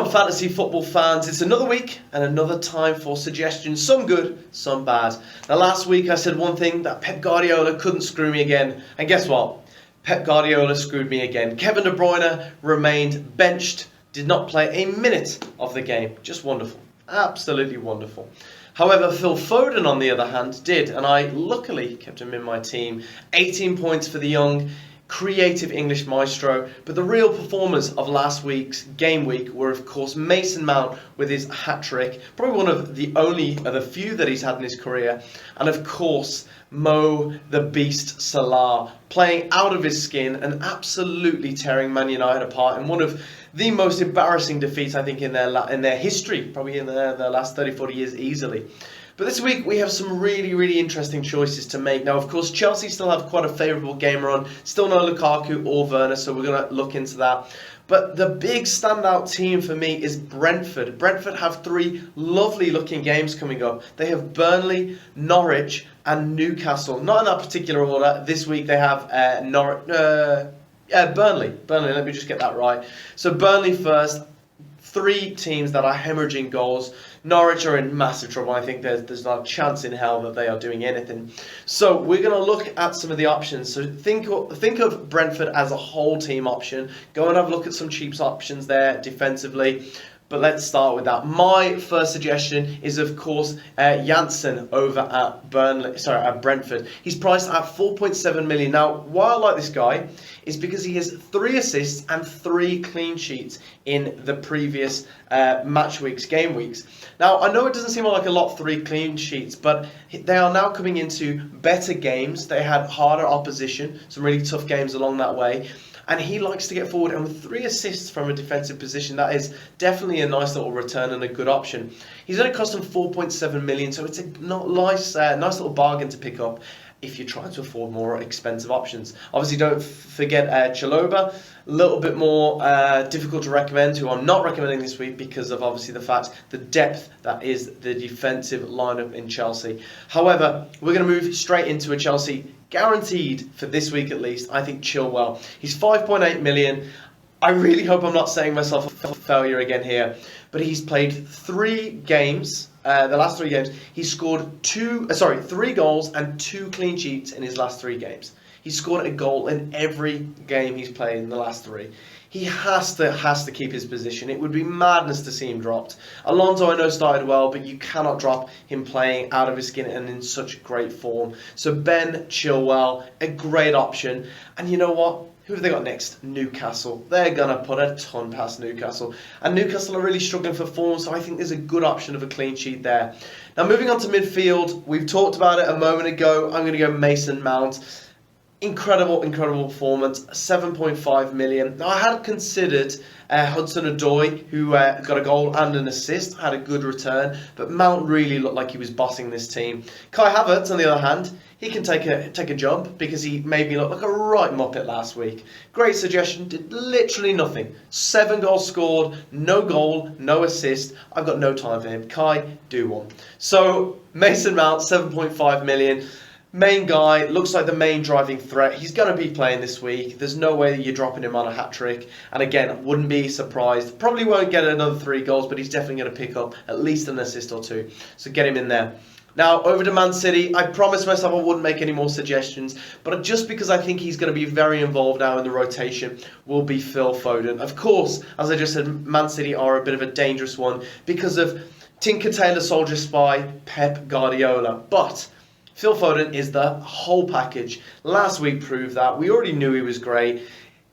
on, fantasy football fans? It's another week and another time for suggestions, some good, some bad. Now, last week I said one thing, that Pep Guardiola couldn't screw me again, and guess what? Pep Guardiola screwed me again. Kevin De Bruyne remained benched, did not play a minute of the game. Just wonderful, absolutely wonderful. However, Phil Foden, on the other hand, did, and I luckily kept him in my team. 18 points for the young, creative English maestro. But the real performers of last week's game week were, of course, Mason Mount with his hat-trick, probably one of the few that he's had in his career, and of course Mo the Beast Salah, playing out of his skin and absolutely tearing Man United apart in one of the most embarrassing defeats, I think, in their history, probably in their last 30-40 years easily. But this week we have some really interesting choices to make. Now, of course, Chelsea still have quite a favourable game run. Still no Lukaku or Werner, so we're going to look into that. But the big standout team for me is Brentford. Brentford have 3 lovely looking games coming up. They have Burnley, Norwich and Newcastle. Not in that particular order. This week they have Burnley. Let me just get that right. So Burnley first. 3 teams that are hemorrhaging goals. Norwich are in massive trouble. I think there's not a chance in hell that they are doing anything. So we're going to look at some of the options. So think of Brentford as a whole team option. Go and have a look at some cheap options there defensively. But let's start with that. My first suggestion is, of course, Janssen over at Brentford. He's priced at 4.7 million. Now, why I like this guy is because he has 3 assists and 3 clean sheets in the previous game weeks. Now, I know it doesn't seem like a lot, 3 clean sheets, but they are now coming into better games. They had harder opposition, some really tough games along that way. And he likes to get forward, and with 3 assists from a defensive position, that is definitely a nice little return and a good option. He's only cost him 4.7 million, so it's a nice little bargain to pick up if you're trying to afford more expensive options. Obviously, don't forget Chalobah, a little bit more difficult to recommend, who I'm not recommending this week because of obviously the fact, the depth that is the defensive lineup in Chelsea. However, we're going to move straight into a Chelsea guaranteed for this week at least. I think Chilwell. He's 5.8 million. I really hope I'm not saying myself a failure again here, but he's played 3 games. The last 3 games, he scored 3 goals and 2 clean sheets in his last 3 games. He scored a goal in every game he's played in the last 3. He has to keep his position. It would be madness to see him dropped. Alonso, I know, started well, but you cannot drop him playing out of his skin and in such great form. So Ben Chilwell, a great option. And you know what? Who have they got next? Newcastle. They're going to put a ton past Newcastle. And Newcastle are really struggling for form, so I think there's a good option of a clean sheet there. Now, moving on to midfield. We've talked about it a moment ago. I'm going to go Mason Mount. Incredible performance, 7.5 million. Now, I had considered Hudson-Odoi, who got a goal and an assist, had a good return, but Mount really looked like he was bossing this team. Kai Havertz, on the other hand, he can take a jump because he made me look like a right muppet last week. Great suggestion, did literally nothing. 7 goals scored, no goal, no assist. I've got no time for him. Kai, do one. So, Mason Mount, 7.5 million. Main guy, looks like the main driving threat. He's going to be playing this week. There's no way that you're dropping him on a hat-trick. And again, wouldn't be surprised. Probably won't get another 3 goals, but he's definitely going to pick up at least an assist or 2. So get him in there. Now, over to Man City. I promised myself I wouldn't make any more suggestions, but just because I think he's going to be very involved now in the rotation will be Phil Foden. Of course, as I just said, Man City are a bit of a dangerous one because of Tinker Tailor Soldier Spy, Pep Guardiola. But Phil Foden is the whole package. Last week proved that. We already knew he was great.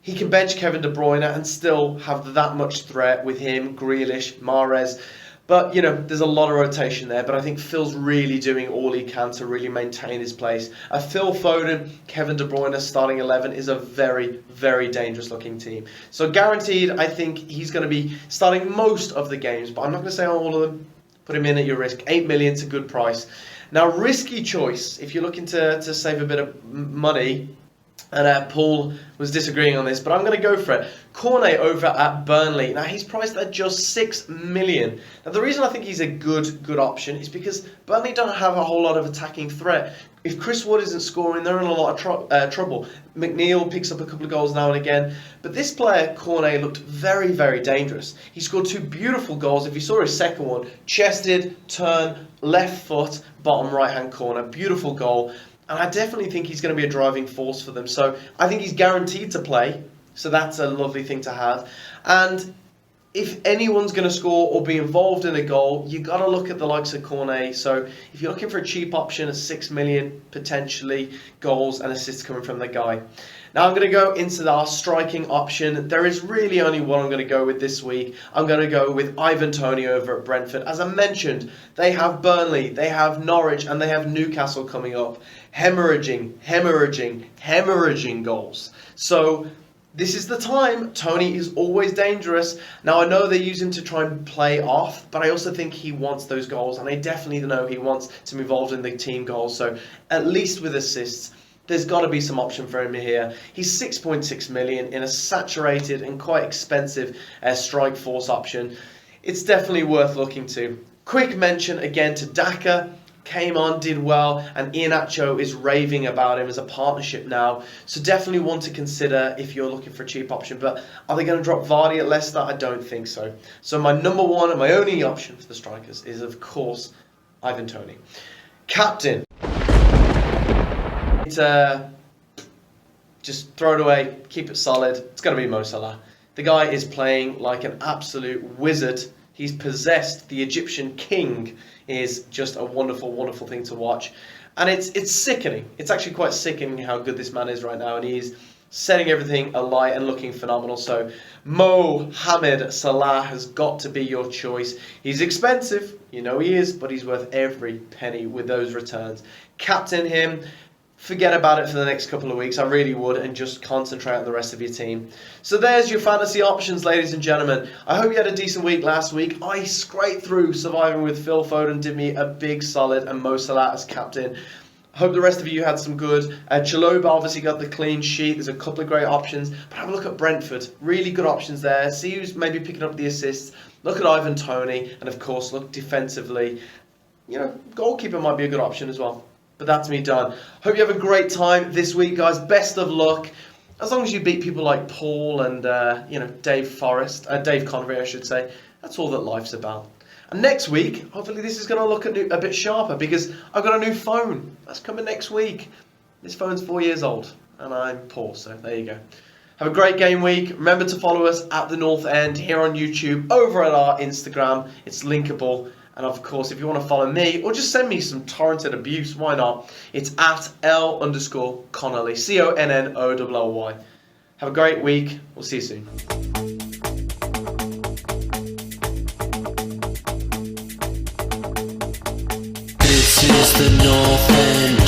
He can bench Kevin De Bruyne and still have that much threat with him, Grealish, Mahrez. But, you know, there's a lot of rotation there. But I think Phil's really doing all he can to really maintain his place. A Phil Foden, Kevin De Bruyne starting 11 is a very dangerous looking team. So guaranteed, I think he's going to be starting most of the games. But I'm not going to say on all of them. Put him in at your risk. 8 million is a good price. Now, risky choice, if you're looking to save a bit of money, and Paul was disagreeing on this, but I'm going to go for it. Cornet over at Burnley. Now, he's priced at just 6 million. Now, the reason I think he's a good option is because Burnley don't have a whole lot of attacking threat. If Chris Wood isn't scoring, they're in a lot of trouble. McNeil picks up a couple of goals now and again. But this player, Cornet, looked very, very dangerous. He scored 2 beautiful goals. If you saw his second one, chested, turn, left foot, bottom right-hand corner. Beautiful goal. And I definitely think he's going to be a driving force for them. So I think he's guaranteed to play. So that's a lovely thing to have. And if anyone's going to score or be involved in a goal, you got to look at the likes of Cornet. So if you're looking for a cheap option at 6 million, potentially goals and assists coming from the guy. Now I'm going to go into our striking option. There is really only one I'm going to go with this week. I'm going to go with Ivan Toney over at Brentford. As I mentioned, they have Burnley, they have Norwich, and they have Newcastle coming up. Hemorrhaging goals. So this is the time. Toney is always dangerous. Now, I know they use him to try and play off, but I also think he wants those goals, and I definitely know he wants to be involved in the team goals. So, at least with assists, there's got to be some option for him here. He's 6.6 million in a saturated and quite expensive strike force option. It's definitely worth looking to. Quick mention again to Daka. Came on, did well, and Iheanacho is raving about him as a partnership now. So definitely one to consider if you're looking for a cheap option. But are they going to drop Vardy at Leicester? I don't think so. So my number one and my only option for the strikers is, of course, Ivan Toney. Captain. Just throw it away, keep it solid. It's going to be Mo Salah. The guy is playing like an absolute wizard. He's possessed. The Egyptian king is just a wonderful, wonderful thing to watch. And it's sickening. It's actually quite sickening how good this man is right now. And he's setting everything alight and looking phenomenal. So Mohamed Salah has got to be your choice. He's expensive. You know he is. But he's worth every penny with those returns. Captain him. Forget about it for the next couple of weeks. I really would, and just concentrate on the rest of your team. So there's your fantasy options, ladies and gentlemen. I hope you had a decent week last week. I scraped through surviving with Phil Foden, did me a big solid, and Mo Salah as captain. I hope the rest of you had some good. Chalobah obviously got the clean sheet. There's a couple of great options. But have a look at Brentford. Really good options there. See who's maybe picking up the assists. Look at Ivan Toney. And of course, look defensively. You know, goalkeeper might be a good option as well. But that's me done. Hope you have a great time this week, guys. Best of luck. As long as you beat people like Paul and Dave Convery, I should say. That's all that life's about. And next week, hopefully this is going to look a bit sharper because I've got a new phone. That's coming next week. This phone's 4 years old and I'm poor, so there you go. Have a great game week. Remember to follow us at The North End here on YouTube, over at our Instagram. It's linkable. And of course, if you want to follow me or just send me some torrented abuse, why not? It's at L_Connolly, CONNOLLY. Have a great week. We'll see you soon. This is the North End.